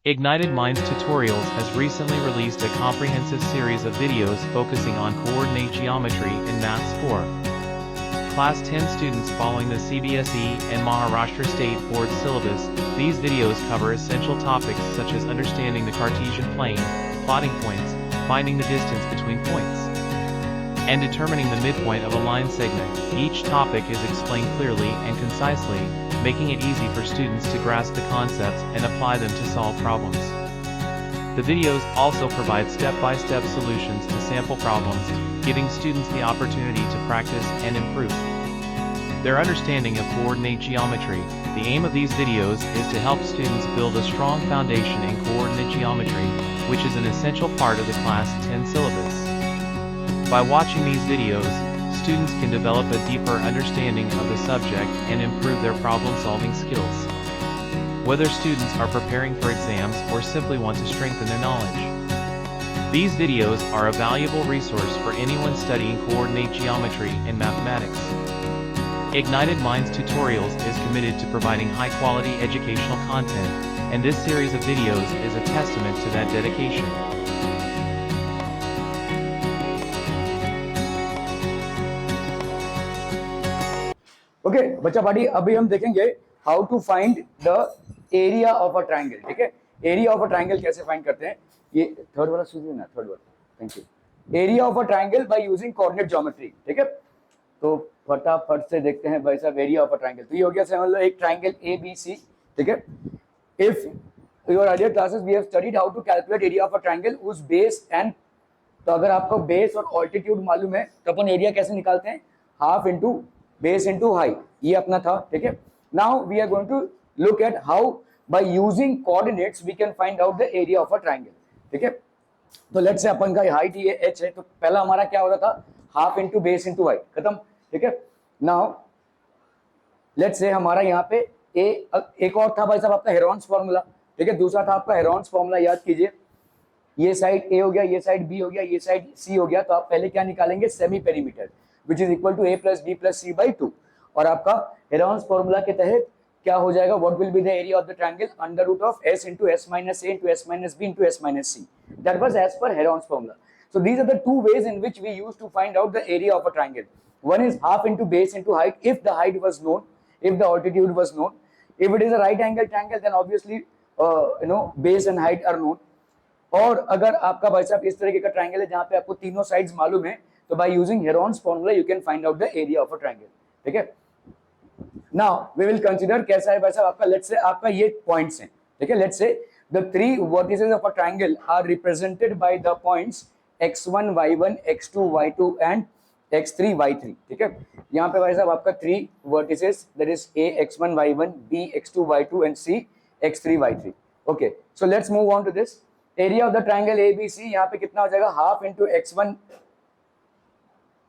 Ignited Minds Tutorials has recently released a comprehensive series of videos focusing on coordinate geometry in Maths 4. Class 10 students following the CBSE and Maharashtra State Board syllabus, these videos cover essential topics such as understanding the Cartesian plane, plotting points, finding the distance between points, and determining the midpoint of a line segment. Each topic is explained clearly and concisely, making it easy for students to grasp the concepts and apply them to solve problems. The videos also provide step-by-step solutions to sample problems, giving students the opportunity to practice and improve their understanding of coordinate geometry. The aim of these videos is to help students build a strong foundation in coordinate geometry, which is an essential part of the Class 10 syllabus. By watching these videos, students can develop a deeper understanding of the subject and improve their problem-solving skills. Whether students are preparing for exams or simply want to strengthen their knowledge, these videos are a valuable resource for anyone studying coordinate geometry and mathematics. Ignited Minds Tutorials is committed to providing high-quality educational content, and this series of videos is a testament to that dedication. Okay बच्चा party अभी हम देखेंगे how to find the area of a triangle. ठीक है, area of a triangle कैसे find करते हैं, ये थर्ड वाला सुनिए ना, थर्ड वाला, thank you. Area of a triangle by using coordinate geometry. ठीक है, तो फटाफट से देखते हैं भाई साहब एरिया ऑफ अ ट्राइंगल। तो ये हो गया समझ लो एक ट्राइंगल ए बी सी। ठीक है, if your earlier classes we have studied how to calculate area of a triangle उस बेस एंड, तो अगर आपको बेस और ऑल्टीट्यूड मालूम है तो अपन एरिया कैसे निकालते हैं, half into base into height, ये अपना था। ठीक है, now we are going to look at how by using coordinates we can find out the area of a triangle. ठीक है, तो लेट्स से अपन का हाइट ये h है, तो पहला हमारा क्या हो रहा था, half into base into height, खत्म। ठीक है, नाउ लेट्स से हमारा यहाँ पे एक और था भाई साहब आपका हेरोन्स फॉर्मूला। ठीक है, दूसरा था आपका हेरोन्स फॉर्मूला, याद कीजिए, ये साइड ए हो गया, ये साइड बी हो गया, ये साइड सी हो गया, तो आप पहले क्या निकालेंगे, semi perimeter which is equal to a plus B plus C by 2। और आपका हेरोन्स फॉर्मूला के तहत क्या हो जाएगा, what will be the area of the triangle, under root of s into S minus A into S minus B into S minus C. That was as per Heron's formula. So these are the two ways in which we used to find out the area of a triangle. One is half into base into height if the height was known, if the altitude was known. If it is a right angle triangle then obviously base and height are known. और अगर आपका भाई साहब इस तरीके का triangle है जहां पे आपको तीनों साइड्स मालूम है, तो by using Heron's formula you can find out the area of a triangle. ठीक है, नाउ वी विल कंसीडर कैसा है भाई साहब आपका, लेट्स से आपका ये पॉइंट्स हैं। ठीक है, let's say the three vertices of a triangle are represented by the points x1 y1 x2 y2 and x3 y3। ठीक है, यहाँ पे भाई साहब आपका three vertices that is a x1 y1 b x2 y2 and c x3 y3। Okay, so let's move on to this area of the triangle ABC। यहाँ पे कितना हो जाएगा, half into x1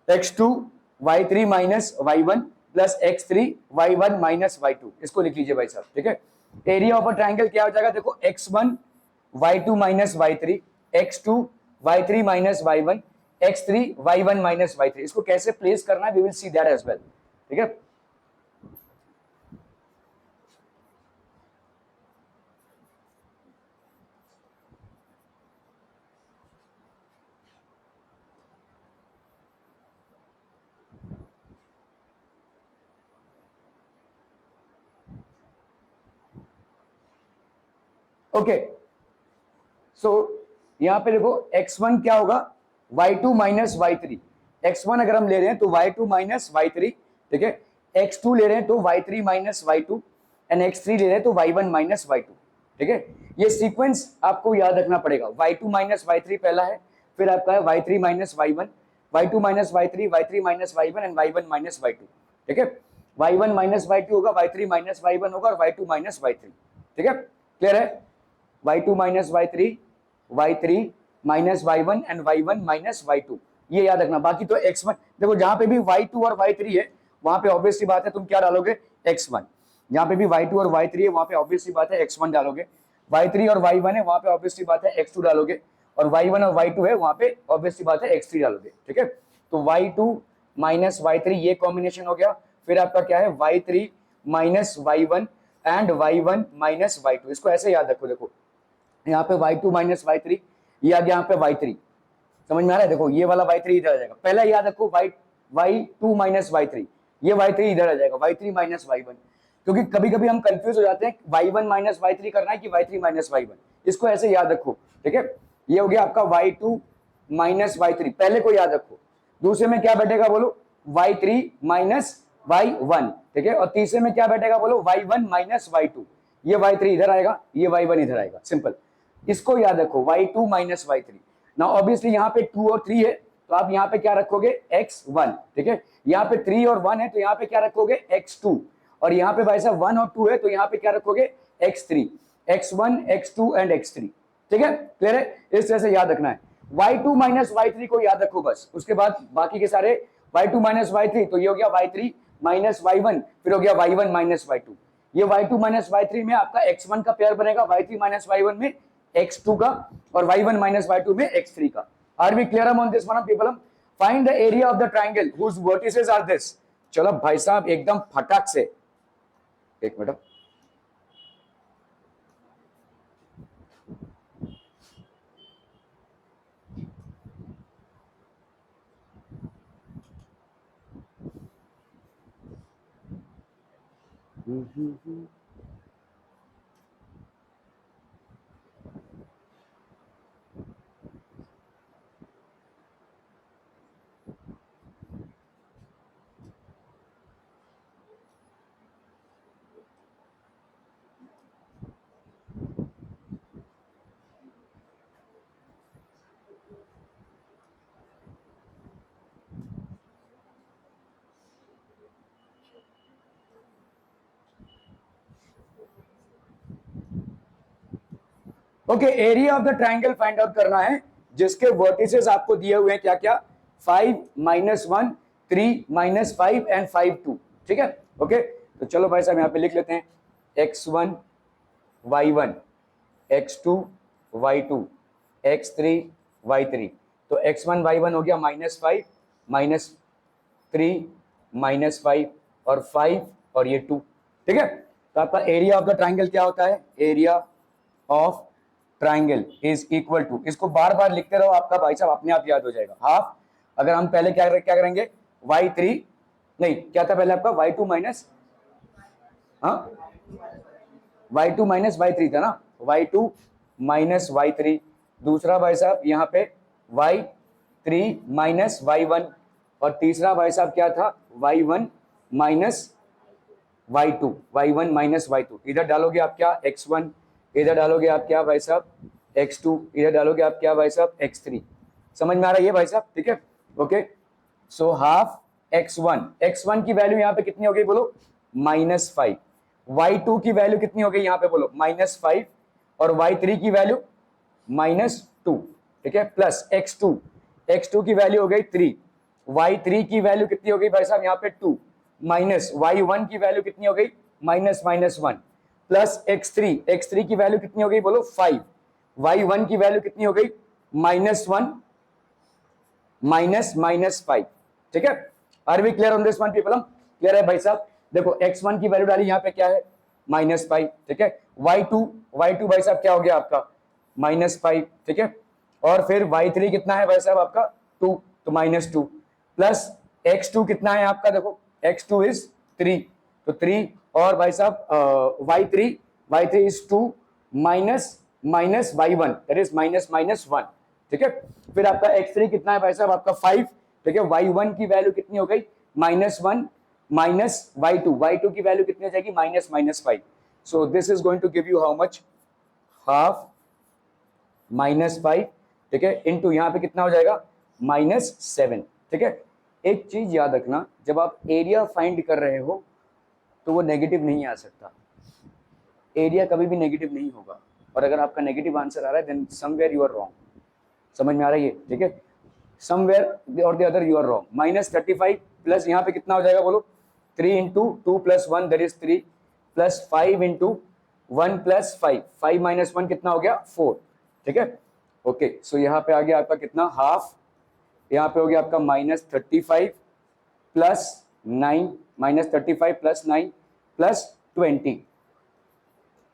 x2 y3 minus y1 plus x3 y1 minus y2, इसको लिख लीजिए भाई साहब। ठीक है, एरिया ऑफ अ ट्रायंगल क्या हो जाएगा, देखो x1 y2 minus y3 x2 y3 minus y1 x3 y1 minus y3। इसको कैसे प्लेस करना है we will see that as well. ठीक है, ओके, सो यहां पे देखो x1 क्या होगा, y2 माइनस y3। x1 अगर हम ले रहे हैं तो y2 माइनस y3। ठीक है, x2 ले रहे हैं तो y3 minus y2 and x3 ले रहे हैं तो y1 माइनस y2। ठीक है, ये सीक्वेंस आपको याद रखना पड़ेगा, y2 माइनस y3 पहला है, फिर आपका है y3 minus y1, y2 minus y3, y3 minus y1 and y1 minus y2। ठीक है, y1 माइनस y2 होगा, y3 माइनस y1 होगा और y2 माइनस y3। ठीक है, क्लियर है, y2 minus y3, y3 minus y1 and y1 minus y2, ये याद रखना। बाकी तो x1 देखो, जहां पे भी y2 और y3 है वहां पे ऑब्वियसली बात है तुम क्या डालोगे, x1। जहां पे भी y2 और y3 है वहां पे ऑब्वियसली बात है x1 डालोगे, y3 और y1 है वहां पे ऑब्वियसली बात है x2 डालोगे, और y1 और y2 है वहां पे ऑब्वियसली बात है x3 डालोगे। ठीक है, तो y2 माइनस y3 ये कॉम्बिनेशन हो गया, फिर आपका क्या है y3 minus y1 and y1 minus y2, इसको ऐसे याद रखो। देखो यहाँ पे y2 माइनस y3, ये आ गया यहाँ पे y3, समझ में आ रहा है? देखो ये वाला y3 इधर आ जाएगा, पहला याद रखो y2 माइनस y3, ये y3 इधर आ जाएगा, y3 माइनस y1, क्योंकि कभी कभी हम कंफ्यूज हो जाते हैं y1 माइनस y3 करना है कि y3 माइनस y1, इसको ऐसे याद रखो, ठीक है? ये हो गया आपका y2 माइनस y3, पहले को याद रखो, दूसरे में क्या बैठेगा बोलो y3 माइनस y1, ठीक है? और तीसरे में क्या बैठेगा बोलो y1 माइनस y2, ये y3 इधर आएगा, ये y1 इधर आएगा, सिंपल, इसको याद रखो y2 minus y3। Now obviously यहाँ पे 2 और 3 है तो आप यहाँ पे क्या रखोगे x1, ठीक है? यहाँ पे 3 और 1 है तो यहाँ पे क्या रखोगे x2, और यहाँ पे भाई साहब 1 और 2 है तो यहाँ पे क्या रखोगे x3, x1 x2 and x3, ठीक है? क्लियर है? इस तरह से याद रखना है। y2 माइनस y3 को याद रखो बस, उसके बाद बाकी के सारे y2 माइनस y3, तो ये हो गया y3 माइनस y1, फिर हो गया y1 माइनस y2, ये y2 माइनस y3 में आपका x1 का पेयर बनेगा, y3 माइनस y1 में x2 का, और y1 माइनस y2 में x3 का। Are we clear on this one people? Find the area of the triangle whose vertices are this. चलो भाई साहब एकदम फटाक से, एक minute, okay, area of the triangle find out करना है जिसके वर्टिसेस आपको दिए हुए हैं क्या क्या, 5 माइनस 1, 3 माइनस 5 एंड 5 2, ठीक है? ओके, तो चलो भाई साहब यहाँ पे लिख लेते हैं x1 y1 x2 y2 x3 y3, तो x1 y1 हो गया -5 -3 -5 और 5 और ये 2, ठीक है? तो आपका एरिया ऑफ द ट्राइंगल क्या होता है, area of triangle is equal to, इसको बार बार लिखते रहो, आपका भाई साहब अपने आप याद हो जाएगा, हाफ, अगर हम पहले क्या करेंगे y3, नहीं क्या था पहले आपका y2 माइनस, हाँ y2 माइनस y3 था ना, y2 माइनस y3, दूसरा भाई साहब यहाँ पे y3 माइनस y1, और तीसरा भाई साहब क्या था y1 minus y2, y1 minus y2, इधर डालोगे आप क्या x1, इधर डालोगे आप क्या भाई साहब x2, इधर डालोगे आप क्या भाई साहब x3, समझ में आ रहा है ये भाई साहब? ठीक है, ओके, सो हाफ x1 की वैल्यू यहाँ पे कितनी हो गई बोलो -5, y2 की वैल्यू कितनी हो गई यहाँ पे बोलो -5, और y3 की वैल्यू -2, ठीक है, प्लस x2 की वैल्यू हो गई 3, y3 की वैल्यू कितनी हो गई भाई साहब यहाँ पे 2, माइनस y1 की वैल्यू कितनी हो गई -1, प्लस x3 की वैल्यू कितनी हो गई बोलो 5, y1 की वैल्यू कितनी हो गई -1 -5, ठीक है? Are we clear on this one people? Clear है भाई साहब? देखो x1 की वैल्यू डाली यहाँ पे क्या है -5, ठीक है? y2 भाई साहब क्या हो गया आपका -5, ठीक है? और फिर y3 कितना है भाई साहब आपका 2, तो -2, प्लस x2 कितना है आपका, देखो x2 इज 3, तो 3, और भाई साहब y3 is 2 minus y1, that is -1, ठीक है? फिर आपका x3 कितना है भाई साहब आपका 5, ठीक है? y1 की वैल्यू कितनी हो गई -1 माइनस y2 की वैल्यू कितनी हो जाएगी -5, so this is going to give you how much, half -5, ठीक है, इनटू यहाँ पे कितना हो जाएगा -7, ठीक है? एक चीज याद रखना, जब आप एरिया फाइंड कर रहे हो तो वो नेगेटिव नहीं आ सकता, एरिया कभी भी नेगेटिव नहीं होगा, और अगर आपका नेगेटिव आंसर आ रहा है then somewhere you are wrong, समझ में आ रहा है ये? ठीक है, समवेयर और the other you are wrong. -35 plus यहाँ पे कितना हो जाएगा बोलो 3 into 2 plus 1 that is 3, plus 5 into 1 plus 5 minus 1 कितना हो गया 4, ठीक है? ओके, सो यहाँ पे आ गया आपका कितना हाफ, यहाँ पे हो गया आपका -35 प्लस 9, -35 प्लस 9 प्लस 20,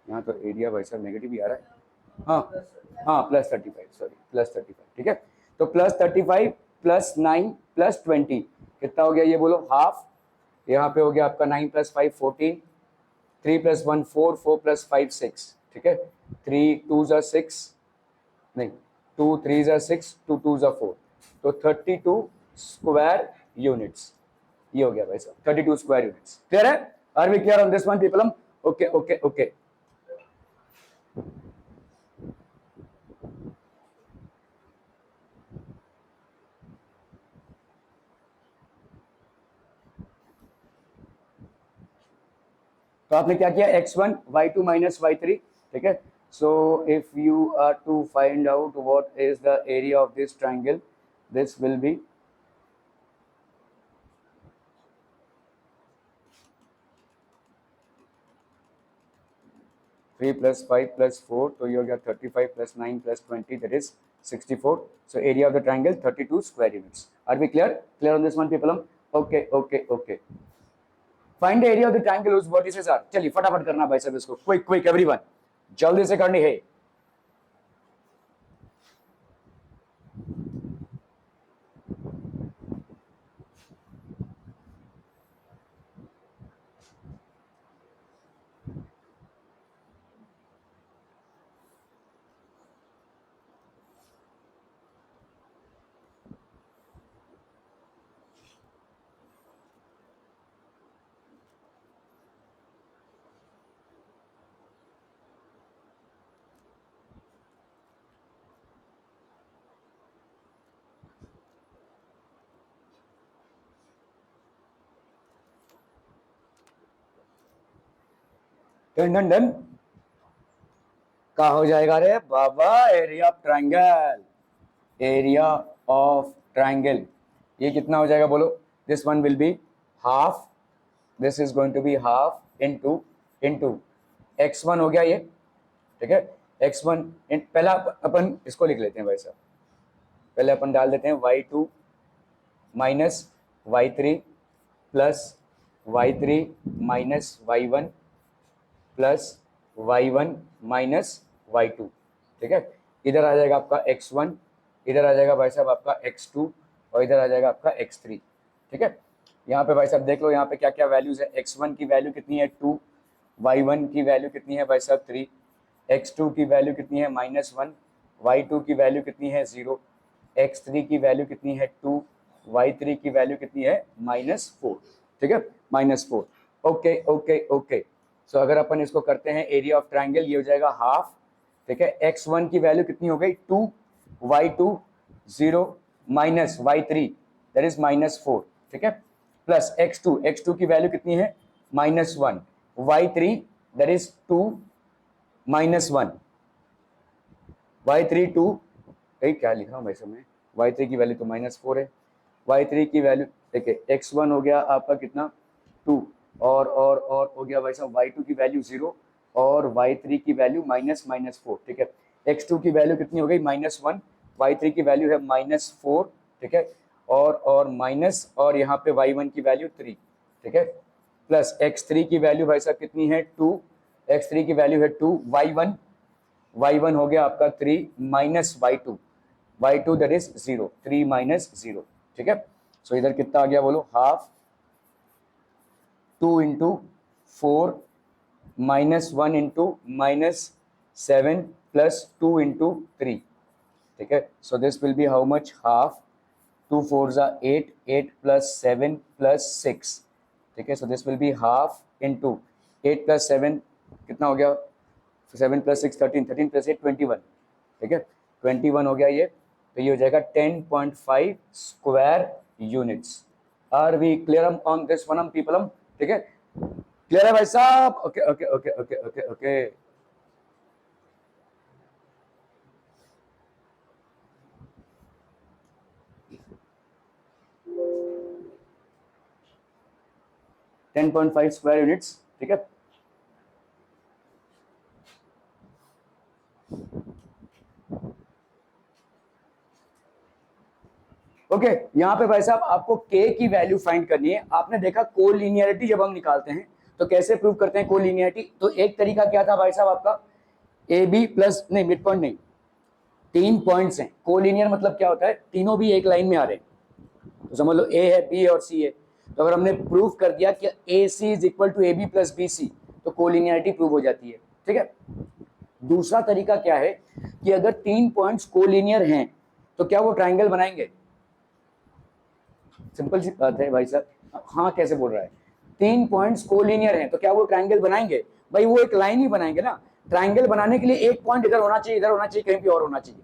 यहाँ तो एरिया भाई साहब नेगेटिव ही आ रहा है, हाँ हाँ +35, सॉरी +35, ठीक है। तो +35 +9 +20 कितना हो गया ये बोलो, हाफ। यहाँ पे हो गया आपका 9 + 5 14, 3 + 1 4, 4 + 5 6, ठीक है। 3 2 6, नहीं 2 3 6, 2 2 4, तो 32 स्क्वायर यूनिट्स ये हो गया भाई साहब, 32 स्क्वायर यूनिट्स। क्लियर है? Are we clear on this one people? Okay okay okay. तो आपने क्या किया, x1 y2 minus y3, ठीक है। So if you are to find out what is the area of this triangle, this will be three plus 5 + 4, तो ये हो गया 35 + 9 + 20, that is 64। So area of the triangle 32 square units. Are we clear? Clear on this one people? Okay okay okay. Find the area of the triangle whose vertices are, चलिए फटाफट करना भाई साहब इसको, क्विक क्विक एवरीवन, जल्दी से करनी है। Done done done. क्या हो जाएगा रे बाबा, area of triangle, area of triangle ये कितना हो जाएगा बोलो, this one will be half, this is going to be half into x1 हो गया ये, ठीक है। x1 पहला अपन इसको लिख लेते हैं भाई साहब, पहले अपन डाल देते हैं y2 minus y3 plus y3 minus y1 plus y1 minus y2, ठीक है। इधर आ जाएगा आपका x1, इधर आ जाएगा भाई साहब आपका x2 और इधर आ जाएगा आपका x3, ठीक है। यहाँ पे भाई साहब देख लो यहाँ पे क्या क्या वैल्यूज है, x1 की वैल्यू कितनी है 2, y1 की वैल्यू कितनी है भाई साहब 3, x2 की वैल्यू कितनी है -1, y2 की वैल्यू कितनी है 0, x3 की वैल्यू कितनी है 2, y3 की वैल्यू कितनी है -4, ठीक है, -4। Okay okay okay. सो अगर अपन इसको करते हैं एरिया ऑफ ट्राइंगल, ये हो जाएगा हाफ, ठीक है। x1 की वैल्यू कितनी हो गई 2, y2 0 minus y3 that is -4, ठीक है, प्लस x2 की वैल्यू कितनी है -1, y3 दैट इज 2 -1, y3 2, क्या लिखा हूँ भाई साहब मैं, y3 की वैल्यू तो -4 है, y3 की वैल्यू देखिए x1 हो गया आपका कितना 2 और हो गया भाई साहब y2 की वैल्यू 0 और y3 की वैल्यू -4, ठीक है। x2 की वैल्यू कितनी हो गई -1, y3 की वैल्यू है -4, ठीक है, और माइनस और यहाँ पे y1 की वैल्यू 3, ठीक है, प्लस x3 की वैल्यू भाई साहब कितनी है 2, x3 की वैल्यू है 2, y1 हो गया आपका 3 minus y2 that is 0, 3 minus 0, ठीक है। सो इधर कितना आ गया बोलो, हाफ 2 × 4 -1 × -7 प्लस 2 × 3, ठीक है। So this will B how much, half 2 4s are 8, 8 plus 7 plus 6, ठीक है। So this will be half into 8 + 7 कितना हो गया, 7 + 6 13, 13 + 8 21, ठीक है, 21 हो गया ये, तो ये हो जाएगा 10.5 square units. Are we clear on this one people? ठीक है, क्लियर है भाई साहब? Okay okay okay okay okay okay. 10.5 square units, ठीक है। ओके यहाँ पे भाई साहब आपको k की वैल्यू फाइंड करनी है। आपने देखा कोलिनियरिटी जब हम निकालते हैं तो कैसे प्रूव करते हैं कोलिनियरिटी, तो एक तरीका क्या था भाई साहब आपका, ए बी प्लस, नहीं मिड पॉइंट नहीं, 3 पॉइंट्स हैं। कोलिनियर मतलब क्या होता है, तीनों भी एक लाइन में आ रहे हैं। तो समझ लो ए है, बी है और सी है। तो अगर हमने प्रूव कर दिया कि A C is equal to A B plus B C, तो कोलिनियरिटी प्रूव हो जाती है। ठीक है। दूसरा तरीका क्या है कि अगर 3 पॉइंट्स कोलिनियर हैं तो क्या वो ट्राइंगल बनाएंगे? सिंपल सी बात है भाई साहब। हाँ कैसे बोल रहा है, 3 पॉइंट्स कोलिनियर हैं तो क्या वो ट्राइंगल बनाएंगे? भाई वो एक लाइन ही बनाएंगे ना। ट्राइंगल बनाने के लिए एक पॉइंट इधर होना चाहिए, इधर होना चाहिए, कहीं पे और होना चाहिए।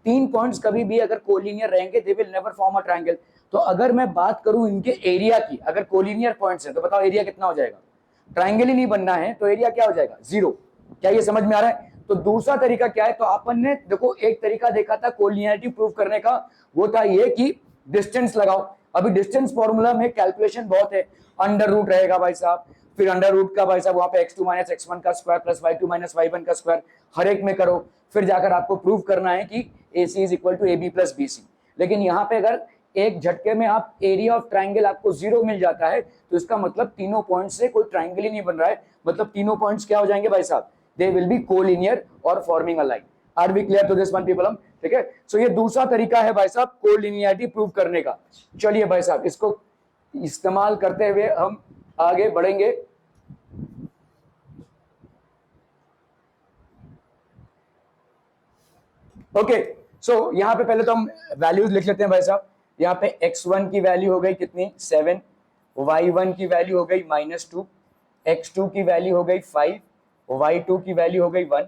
3 पॉइंट्स कभी भी अगर कोलिनियर रहेंगे they will never form a triangle. तो अगर मैं बात करूं इनके एरिया की, अगर कोलिनियर पॉइंट्स हैं तो बताओ एरिया कितना हो जाएगा? ट्राइंगल ही नहीं बनना है तो एरिया क्या हो जाएगा? 0। क्या ये समझ में आ रहा है? तो दूसरा तरीका क्या है, तो अपन ने देखो एक तरीका देखा था कोलिनियरिटी प्रूव करने का, वो था ये कि डिस्टेंस लगाओ। अभी डिस्टेंस फॉर्मूला में कैलकुलेशन बहुत है, अंडर रूट रहेगा भाई साहब, फिर अंडर रूट का भाई साहब वहां पे x2 माइनस x1 का square plus y2 minus y1 का स्क्वायर, हर एक में करो, फिर जाकर आपको प्रूव करना है कि AC is equal to AB plus BC। लेकिन यहाँ पे अगर एक झटके में आप एरिया ऑफ ट्राइंगल आपको 0 मिल जाता है तो इसका मतलब तीनों पॉइंट से कोई ट्राइंगल ही नहीं बन रहा है। मतलब तीनों पॉइंट्स क्या हो जाएंगे भाई साहब? दे विल बी कोलिनियर और forming a line. Are we clear to this one people? ठीक है। सो ये दूसरा तरीका है भाई साहब कोलिनियरिटी प्रूव करने का। चलिए भाई साहब इसको इस्तेमाल करते हुए हम आगे बढ़ेंगे। ओके सो यहाँ पे पहले तो हम वैल्यूज लिख लेते हैं भाई साहब। यहाँ पे x1 की वैल्यू हो गई कितनी? 7, y1 की वैल्यू हो गई -2, x2 की वैल्यू हो गई 5, y2 की वैल्यू हो गई 1,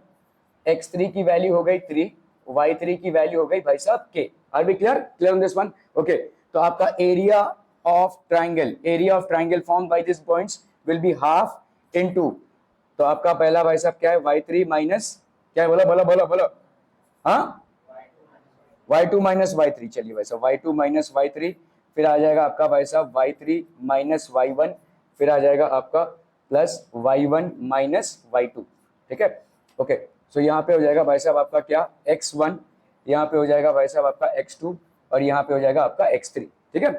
x3 की वैल्यू हो गई 3, y3 की वैल्यू हो गई भाई साहब k। Are we clear? Clear on this one? Okay. तो आपका area of triangle form by this points will be half into, तो आपका पहला भाई साहब क्या है? y3 माइनस, क्या है बोला बोला बोला बोला? हाँ y2 माइनस y3। चलिए भाई साहब y2 माइनस y3, फिर आ जाएगा आपका भाई साहब y3 माइनस y1, फिर आ जाएगा आपका प्लस y1 माइनस y2। ठीक है। ओके सो यहाँ पे हो जाएगा भाई साहब आपका क्या? x1, यहाँ पे हो जाएगा भाई साहब आपका x2 और यहाँ पे हो जाएगा आपका x3। ठीक है।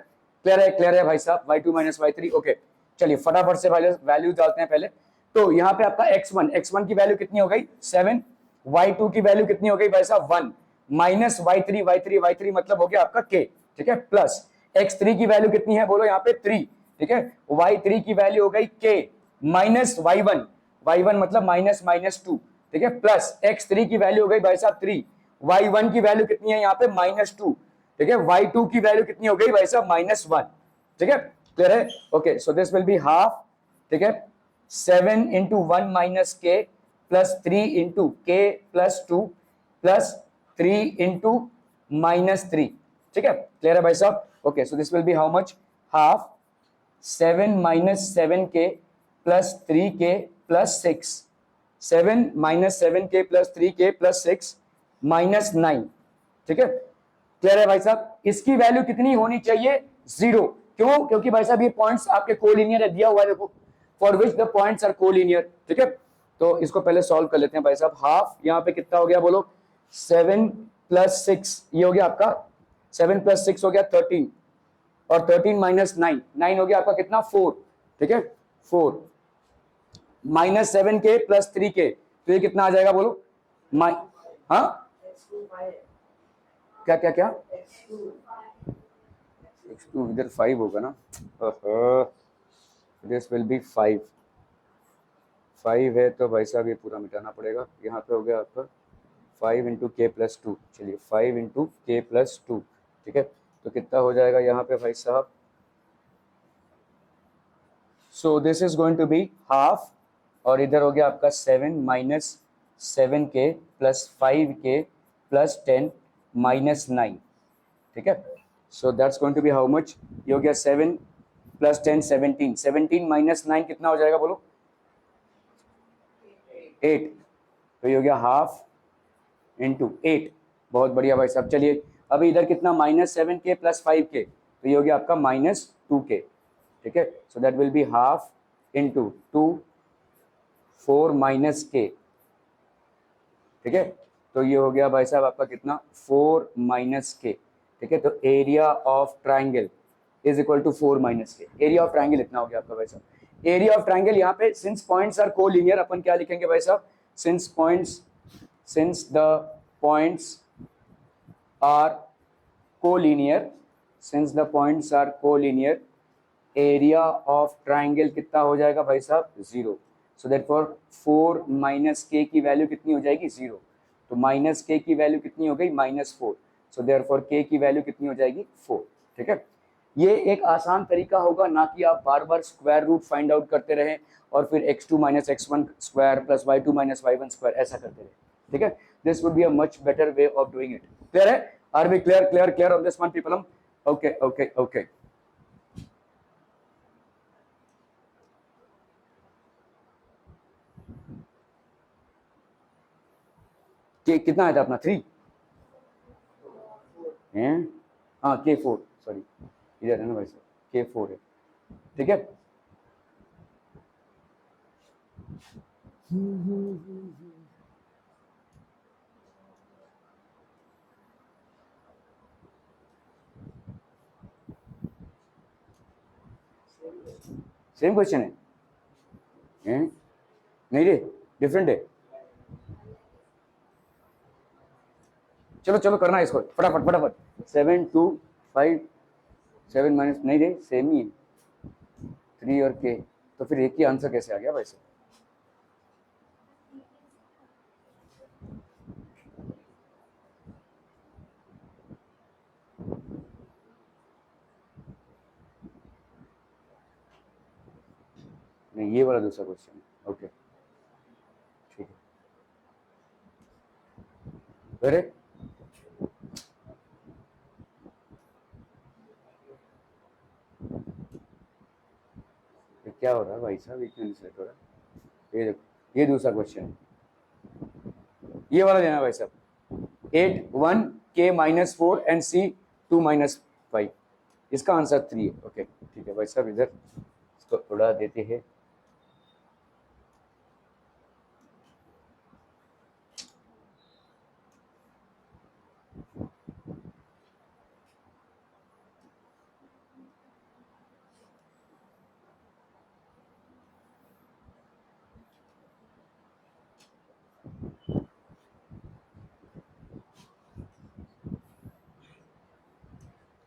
क्लियर है भाई साहब? y2 minus y3। ओके चलिए फटाफट से वैल्यू डालते हैं पहले। तो यहाँ पे आपका x1 की वैल्यू कितनी हो गई? 7, y2 की वैल्यू कितनी हो गई भाई साहब? 1, माइनस y3 मतलब हो गया आपका k। ठीक है। प्लस x3 की वैल्यू कितनी है बोलो यहाँ पे? 3। ठीक है। y3 की वैल्यू हो गई k माइनस y1 मतलब माइनस -2। ठीक है। प्लस x3 की वैल्यू हो गई भाई साहब 3, y1 की वैल्यू कितनी है यहाँ पे? -2। ठीक है। y2 की वैल्यू कितनी हो गई भाई साहब? -1। ठीक है। क्लियर है? Okay so this will be half. ठीक है। 7 into 1 minus k plus 3 into k plus 2 plus 3 into -3। ठीक है। क्लियर है भाई साहब? Okay so this will B how much? Half 7 minus 7k plus 3k plus 6, 7 minus 7k plus 3k plus 6 -9। ठीक है। Clear है भाई साहब? इसकी वैल्यू कितनी होनी चाहिए? 0। क्यों? क्योंकि भाई साहब ये पॉइंट्स आपके कोलिनियर है, दिया हुआ है देखो, for which the points are collinear. ठीक है। तो इसको पहले सॉल्व कर लेते हैं भाई साहब। हाफ यहाँ पे कितना हो गया बोलो? 7 प्लस 6, ये हो गया आपका 7 प्लस 6 हो गया 13, और 13 माइनस 9 हो गया आपका कितना? 4। ठीक है। 4 माइनस 7k प्लस 3k, तो ये कितना आ जाएगा बोलो? हाँ क्या क्या क्या? x2 इधर 5 होगा ना, दिस विल बी 5 है तो भाई साहब ये पूरा मिटाना पड़ेगा। यहाँ पे हो गया आपका 5 इंटू के प्लस 2। चलिए 5 इंटू के प्लस 2। ठीक है। तो कितना हो जाएगा यहाँ पे भाई साहब? So this is going to be half, और इधर हो गया आपका 7 minus 7k plus 5k plus 10 minus 9। ठीक है। So that's going to be how much? ये हो गया 7 प्लस 10 17, 17 माइनस 9 कितना हो जाएगा बोलो? 8। तो ये हो गया हाफ इंटू 8। बहुत बढ़िया भाई साहब। चलिए अभी इधर कितना? -7k प्लस 5k, तो ये हो गया आपका -2k। ठीक है। So that will be half into 2 4 minus k। ठीक है। तो ये हो गया भाई साहब आपका कितना? 4 माइनस k। ठीक है। तो area of triangle is equal to 4 minus k। Area of triangle इतना हो गया आपका भाई साहब। एरिया ऑफ ट्राइंगल यहाँ पे सिंस पॉइंट्स आर कोलिनियर अपन क्या लिखेंगे भाई साहब? Since points since the points are collinear, since the points are collinear, area of triangle कितना हो जाएगा भाई साहब, 0। सो देयरफॉर 4 माइनस के की वैल्यू कितनी हो जाएगी, 0। तो माइनस के की वैल्यू कितनी हो गई, -4। सो देयरफॉर के की वैल्यू कितनी हो जाएगी, 4। ठीक है, ये एक आसान तरीका होगा, ना कि आप बार बार स्क्वायर रूट फाइंड आउट करते रहें और फिर x2 minus x1 square plus y2 minus y1 square ऐसा करते रहें। ठीक है, this would be a much better way of doing it. Clear है, are we clear on this one people? Okay okay okay. कितना आया था अपना, 3 हैं? हाँ K4, सॉरी इधर है ना भाई साहब, K4 है। ठीक है, सेम क्वेश्चन है? नहीं रे, डिफरेंट है। चलो चलो करना है इसको फटाफट फटाफट। 7 2 5 7 माइनस, नहीं रे सेम ही है, 3 और के, तो फिर एक ही आंसर कैसे आ गया वैसे? नहीं, ये वाला दूसरा क्वेश्चन है। ओके ठीक है, अरे क्या हो रहा है भाई साहब, एक मिनट सेट हो रहा है। ये देखो, ये दूसरा क्वेश्चन है, ये वाला देना भाई साहब। 8 1 के -4 एंड सी 2 -5, इसका आंसर 3 है। ओके ठीक है भाई साहब, इधर इसको उड़ा देते हैं।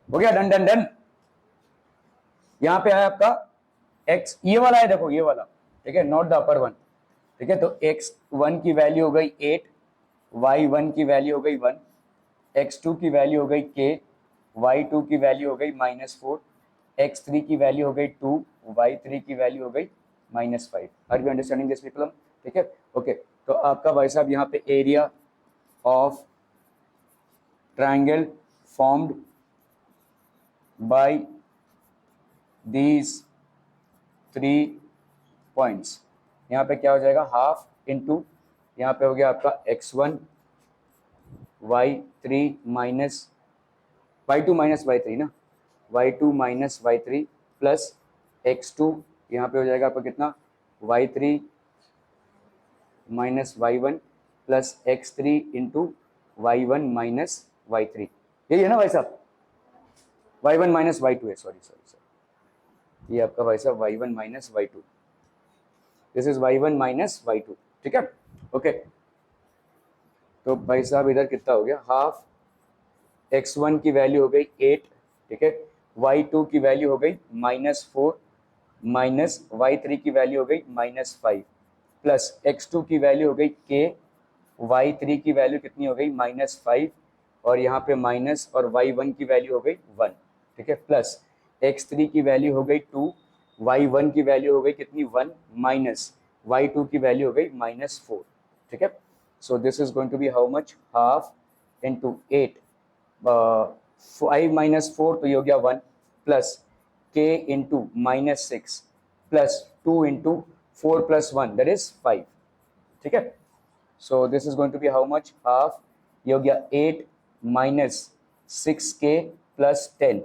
हो गया, डन डन डन। यहाँ पे है आपका x, ये वाला है देखो, ये वाला। ठीक है, नॉट द अपर वन। ठीक है, तो x1 की वैल्यू हो गई 8, y1 की वैल्यू हो गई 1, x2 की वैल्यू हो गई k, y2 की वैल्यू हो गई -4, x3 की वैल्यू हो गई 2, y3 की वैल्यू हो गई -5। Are you understanding this people? ठीक है, ओके। तो आपका भाई साहब यहाँ पे area of triangle formed by these 3 points, यहाँ पे क्या हो जाएगा, हाफ इंटू, यहाँ पे हो गया आपका x1 y3 minus y2 minus y3 ना, y2 minus y3 plus x2, यहाँ पे हो जाएगा आपका कितना, y3 minus y1 plus x3 into y1 minus y3। यही है ना भाई साहब, y1 माइनस y2 है, सॉरी सॉरी सॉरी, ये आपका भाई साहब y1 minus y2, this is y1 minus y2। ठीक है, ओके। तो भाई साहब इधर कितना हो गया, हाफ x1 की वैल्यू हो गई 8, ठीक है, y2 की वैल्यू हो गई -4 माइनस y3 की वैल्यू हो गई -5 प्लस x2 की वैल्यू हो गई k, y3 की वैल्यू कितनी हो गई -5 और यहाँ पे माइनस, और y1 की वैल्यू हो गई 1। ठीक है, प्लस x3 की वैल्यू हो गई 2, y1 की वैल्यू हो गई कितनी 1 माइनस y2 की वैल्यू हो गई -4। ठीक है, so this is going to be how much, half into 8, 5 minus 4 तो ये हो गया 1 plus k into -6 plus 2 into 4 plus 1 that is 5। ठीक है, so this is going to be how much, half, ये हो गया 8 minus 6k plus 10,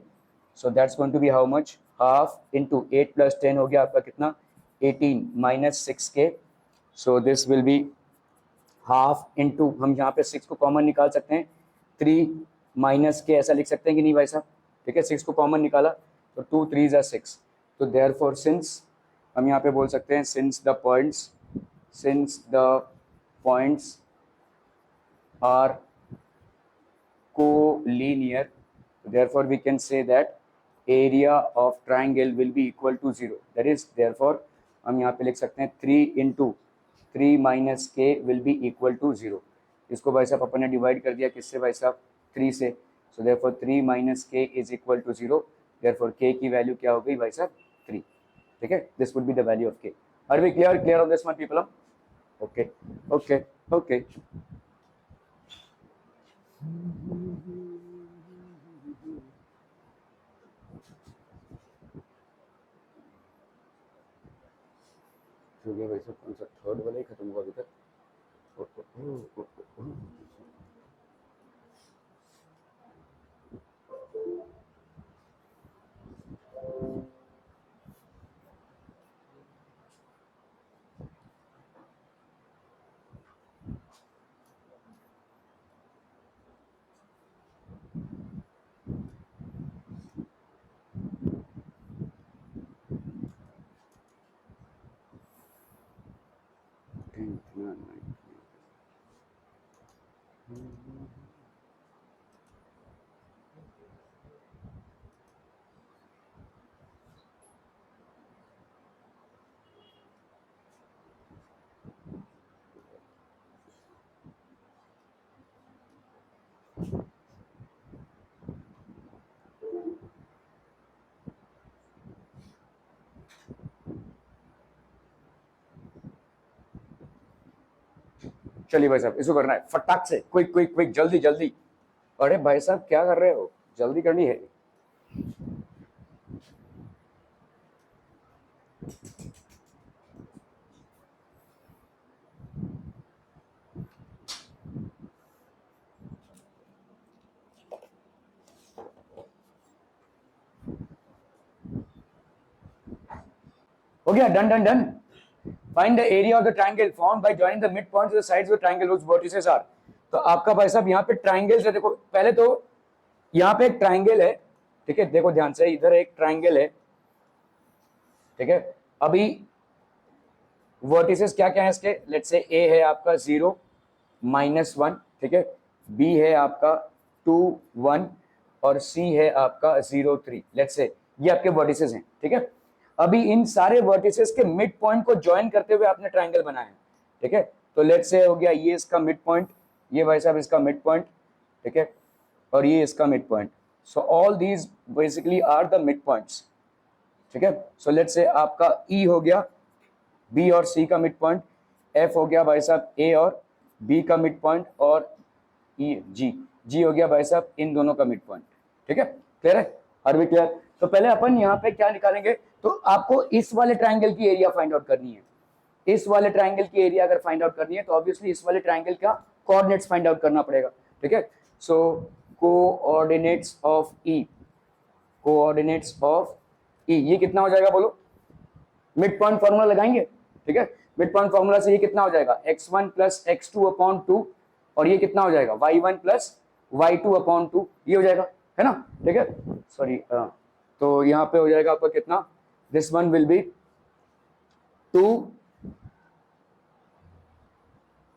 so that's going to be how much, half into 8 plus 10 हो गया आपका कितना, 18 minus 6k, so this will be half into, हम यहाँ पे 6 को कॉमन निकाल सकते हैं, 3 माइनस के ऐसा लिख सकते हैं कि नहीं भाई साहब? ठीक है, 6 को कॉमन निकाला तो 2 3 ज़ा 6, तो देयरफॉर सिंस, हम यहाँ पे बोल सकते हैं since the points are collinear, therefore we can say that area of triangle will be equal to 0. That is, therefore हम यहाँ पे लिख सकते हैं 3 into 3 minus k will be equal to 0. इसको भाई साहब अपन ने डिवाइड कर दिया किससे भाई साहब 3 से, so therefore 3 minus k is equal to 0. therefore k की वैल्यू क्या हो गई भाई साहब 3. ठीक है, this would be the value of k. Are we clear on this one people? Okay. हो गया भाई साहब, कौन सा थर्ड वाला ही खत्म हुआ अभी तक. चलिए भाई साहब, इसको करना है फटाक से, क्विक जल्दी. अरे भाई साहब क्या कर रहे हो, जल्दी करनी है. हो गया, done. Find the area of the triangle formed by joining the midpoints of the sides of the triangle whose vertices are. तो आपका भाई साहब यहाँ पे ट्राइंगल्स है. देखो पहले तो यहाँ पे एक ट्राइंगल है, ठीक है, देखो ध्यान से, इधर एक ट्राइंगल है, ठीक है. अभी वर्टिसेस क्या क्या है इसके, लेट्स से ए है आपका 0 -1, ठीक है, बी है आपका 2 1 और सी है आपका 0 3. लेट्स से ये आपके वर्टिसेस हैं, ठीक है. अभी इन सारे वर्टिसेस के मिड पॉइंट को ज्वाइन करते हुए आपने ट्राइंगल बनाया है, ठीक है. तो लेट्स से हो गया ये इसका मिड पॉइंट, ये भाई साहब इसका मिड पॉइंट, ठीक है, और ये इसका mid point. So all these basically are the mid points, ठीक है. सो लेट्स से आपका ई हो गया बी और सी का मिड पॉइंट, एफ हो गया भाई साहब ए और बी का मिड पॉइंट, और ई जी हो गया भाई साहब इन दोनों का मिड पॉइंट, ठीक है. क्लियर है, आर वी क्लियर? तो पहले अपन यहाँ पे क्या निकालेंगे, तो आपको इस वाले ट्राइंगल की एरिया फाइंड आउट करनी है. इस वाले ट्राइंगल की एरिया अगर फाइंड आउट करनी है तो ऑब्वियसली इस वाले ट्राइंगल का कोऑर्डिनेट्स फाइंड आउट करना पड़ेगा, ठीक है. सो कोऑर्डिनेट्स ऑफ ई, ये कितना हो जाएगा बोलो, मिड पॉइंट फॉर्मूला लगाएंगे, ठीक है. मिड पॉइंट फॉर्मूला से ये कितना हो जाएगा, x1 + x2/2, और ये कितना हो जाएगा y1 + y2/2, ये हो जाएगा, है ना, ठीक है. सॉरी, तो यहाँ पे हो जाएगा आपका कितना, दिस वन विल बी 2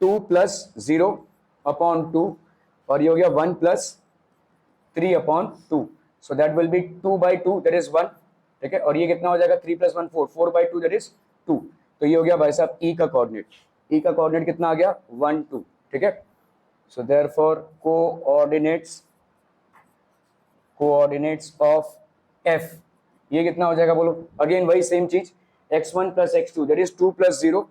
+ 0/2, और ये हो गया 1 + 3/2. So that will B 2/2, that is 1, ठीक है. और ये कितना हो जाएगा 3 + 1 4, 4/2 दैट इज 2. तो ये हो गया भाई साहब ई का कोऑर्डिनेट. ई का कोऑर्डिनेट कितना आ गया 1 2, ठीक है. So therefore coordinates of F, ये कितना हो जाएगा बोलो, अगेन वही सेम चीज, x1 + x2 that is 2 + 0,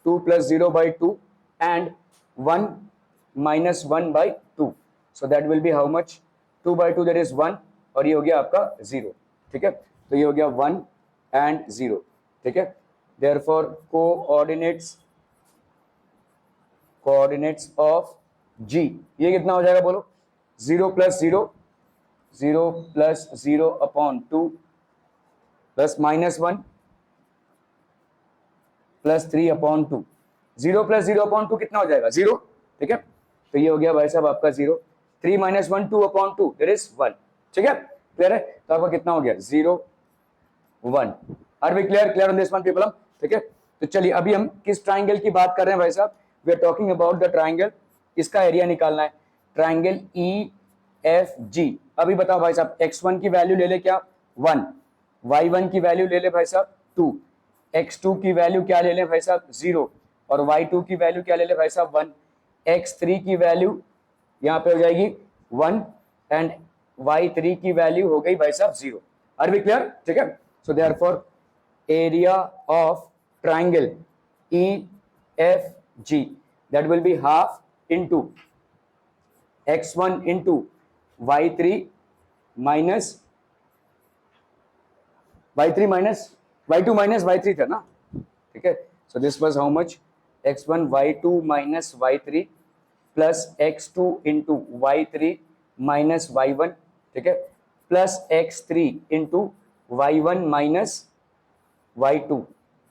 2 + 0/2 and 1 - 1/2. So that will B how much, 2/2 that is 1, और ये हो गया आपका 0, ठीक है. तो ये हो गया 1 एंड 0, ठीक है. देयरफॉर कोऑर्डिनेट्स ऑफ जी, ये कितना हो जाएगा बोलो, 0 + 0, 0 + 0/2 प्लस -1 + 3/2. 0 + 0/2 कितना हो जाएगा 0, ठीक है. तो ये हो गया भाई साहब आपका 0. 3 - 1 2/2 दैट इज 1, ठीक है. क्लियर है, तो आपका कितना हो गया 0 1. Are we clear on this one people, ठीक है. तो चलिए अभी हम किस ट्राइंगल की बात कर रहे हैं भाई साहब, we are talking about the triangle इसका एरिया निकालना है, ट्राइंगल ई एफ जी। अभी बताओ भाई साहब, x1 की वैल्यू ले ले क्या 1, y1 की वैल्यू ले ले भाई साहब 2, x2 की वैल्यू क्या ले ले भाई साहब 0, और y2 की वैल्यू क्या ले ले भाई साहब 1, x3 की वैल्यू यहाँ पे हो जाएगी 1 एंड y3 की वैल्यू हो गई भाई साहब 0। Are we clear? ठीक है, so therefore area of triangle E F G that will be half into x1 into y3 minus y3 minus y2 minus y3 था ना, ठीक है। so this was how much, x1 y2 minus y3 plus x2 into y3 minus y1, ठीक है, plus x3 into y1 minus y2,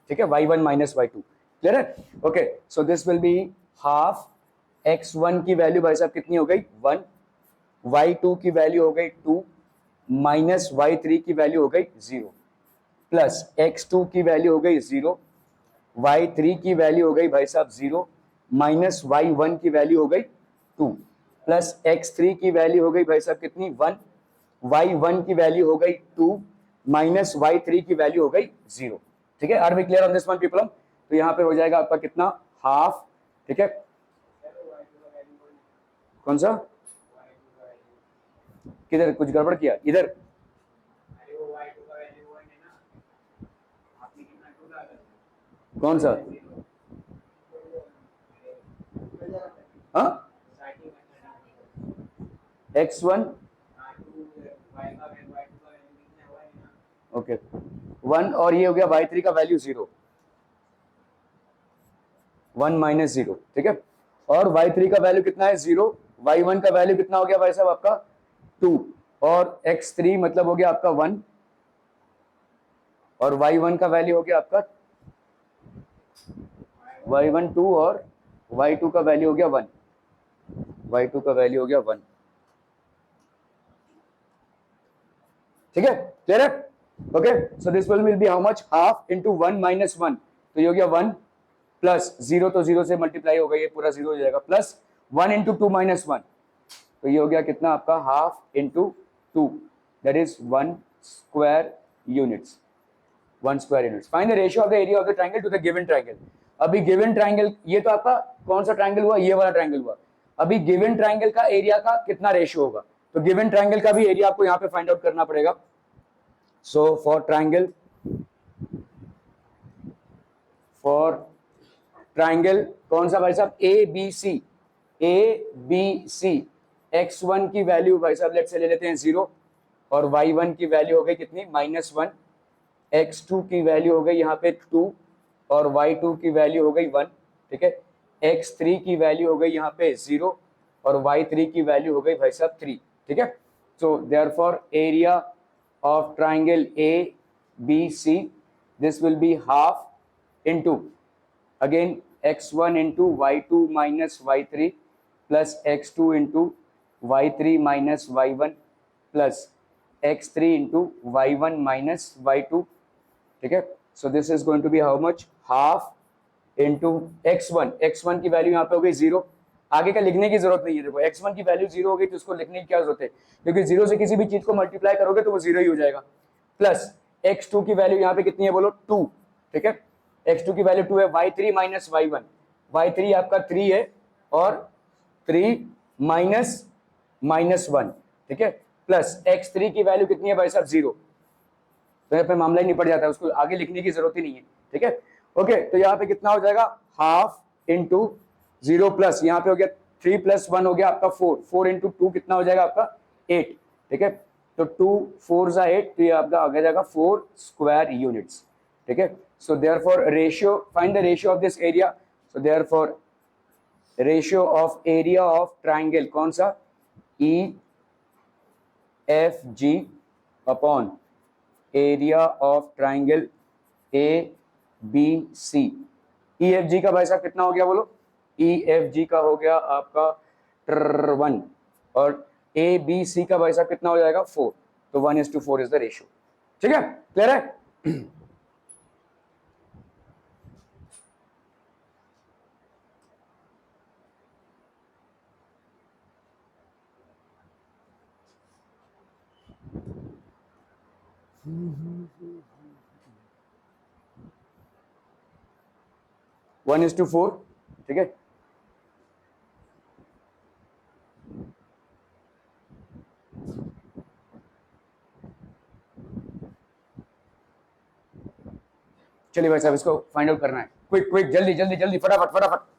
ठीक है, y1 minus y2, clear है? Okay, so this will be half x1 की value भाई साहब कितनी हो गई 1, y2 की वैल्यू हो गई 2, माइनस y3 की वैल्यू हो गई 0, प्लस x2 की वैल्यू हो गई 0, y3 की वैल्यू हो गई भाई साहब 0, माइनस y1 की वैल्यू हो गई 2, प्लस x3 की वैल्यू हो गई भाई साहब कितनी 1, y1 की वैल्यू हो गई 2, माइनस y3 की वैल्यू हो गई 0। ठीक है, are we clear on this one people? तो यहाँ पे हो जाएगा आपका कितना हाफ, ठीक है, कौन सा, किधर कुछ गड़बड़ किया इधर, कौन सा, हाँ x1 ओके 1 और ये हो गया y3 का वैल्यू 0, 1 माइनस 0, ठीक है, और y3 का वैल्यू कितना है 0, y1 का वैल्यू कितना हो गया भाई साहब आपका 2, और x3 मतलब हो गया आपका 1, और y1 का वैल्यू हो गया आपका y1 2, और y2 का वैल्यू हो गया 1, y2 का वैल्यू हो गया 1, ठीक है, क्लियर है? Okay, so this will B how much, half into 1 minus 1, तो ये हो गया 1 प्लस 0, तो 0 से मल्टीप्लाई हो गई, ये पूरा 0 हो जाएगा, प्लस 1 इंटू 2 माइनस 1, तो ये हो गया कितना आपका half into 2, that is 1 square units, 1 square units. Find the ratio of the area of the triangle to the given triangle. अभी गिवन ट्रायंगल, ये तो आपका कौन सा ट्रायंगल हुआ, ये वाला ट्रायंगल हुआ। अभी गिवन ट्रायंगल का एरिया का कितना रेशियो होगा, तो गिवन ट्रायंगल का भी एरिया आपको यहाँ पे फाइंड आउट करना पड़ेगा। सो फॉर ट्रायंगल, कौन सा भाई साहब, ए बी सी, x1 की वैल्यू भाई साहब लेट से ले लेते हैं 0, और y1 की वैल्यू हो गई कितनी -1, x2 की वैल्यू हो गई यहाँ पे 2, और y2 की वैल्यू हो गई 1, ठीक है, x3 की वैल्यू हो गई यहाँ पे 0, और y3 की वैल्यू हो गई भाई साहब 3, ठीक है। So therefore area of triangle A B C, this will be half into again x1 into y2 minus y3 plus x2 into y3 minus y1 plus x3 into y1 minus y2, ठीक है। so this is going to be how much, half into x1 की value यहाँ पे हो गई 0, आगे का लिखने की जरूरत नहीं है, देखो x1 की वैल्यू 0 हो गई तो उसको लिखने की क्या जरूरत है, क्योंकि 0 से किसी भी चीज को मल्टीप्लाई करोगे तो वो 0 ही हो जाएगा, प्लस x2 की वैल्यू यहाँ पे कितनी है बोलो 2, ठीक है, x2 की वैल्यू 2 है, y3 माइनस y1, y3 आपका 3 है, और 3 माइनस -1, ठीक है, प्लस x3 की वैल्यू कितनी है भाई साहब 0, तो यहाँ पे मामला ही निपट जाता है, उसको आगे लिखने की जरूरत ही नहीं है, ठीक है। ओके, तो यहाँ पे कितना हो जाएगा, हाफ इंटू 0 प्लस यहाँ पे हो गया 3 प्लस 1 हो गया आपका 4, 4 इंटू 2 कितना हो जाएगा आपका 8, ठीक है, तो 2 4 जा 8, तो ये आपका आ जाएगा 4 स्क्वायर यूनिट्स, ठीक है। So therefore ratio, find the ratio of this area. So therefore ratio of area of triangle कौन सा, EFG upon area of triangle ABC। EFG का भाई साहब कितना हो गया बोलो, EFG का हो गया आपका 1, और ABC का भाई साहब कितना हो जाएगा 4, तो 1:4 इज द रेशियो, ठीक है, क्लियर है? 1:4, ठीक है। चलिए भाई साहब, इसको फाइंड आउट करना है। क्विक क्विक, जल्दी जल्दी जल्दी, फटाफट फटाफट।